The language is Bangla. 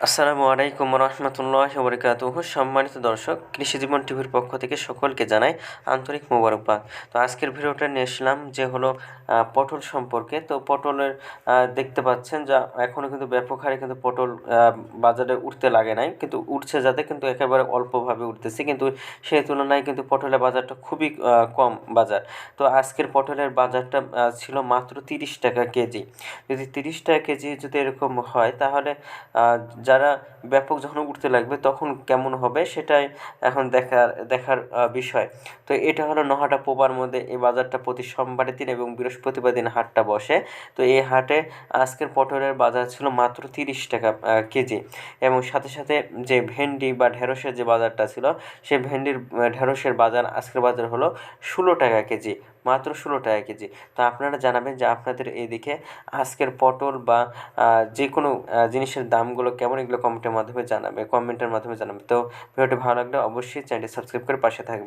আসসালামু আলাইকুম রহমতুল্লাহ বরকাতুহু। সম্মানিত দর্শক, কৃষিজীবন টিভির পক্ষ থেকে সকলকে জানাই আন্তরিক মোবারকবাদ। তো আজকের ভিডিওটা নিয়ে আসলাম যে হলো পটল সম্পর্কে। তো পটলের দেখতে পাচ্ছেন যা এখনও কিন্তু ব্যাপক হারে কিন্তু পটল বাজারে উঠতে লাগে নাই, কিন্তু উঠছে যাতে, কিন্তু একেবারে অল্পভাবে উঠতেছে, কিন্তু সেই তুলনায় কিন্তু পটলের বাজারটা খুবই কম বাজার। তো আজকের পটলের বাজারটা ছিল মাত্র 30 টাকা কেজি। যদি 30 টাকা কেজি যদি এরকম হয়, তাহলে যারা ব্যাপক যখন উঠতে লাগবে তখন কেমন হবে সেটাই এখন দেখার বিষয়। তো এটা হলো নহাটা পোবার মধ্যে এই বাজারটা প্রতি সোমবারের দিন এবং বৃহস্পতিবার দিন হাটটা বসে। তো এই হাটে আজকের পটলের বাজার ছিল মাত্র 30 টাকা কেজি, এবং সাথে সাথে যে ভেন্ডি বা ঢেঁড়সের যে বাজারটা ছিল, সে ঢেঁড়সের বাজার আজকের বাজার হলো 16 টাকা কেজি, মাত্র 16 টাকা কেজি। তো আপনারা জানাবেন যে আপনাদের এইদিকে আজকের পটল বা যে কোনো জিনিসের দামগুলো কেমন, এগুলো কমেন্টের মাধ্যমে জানাবে। তো ভিডিওটি ভালো লাগলে অবশ্যই চ্যানেলটি সাবস্ক্রাইব করে পাশে থাকবে।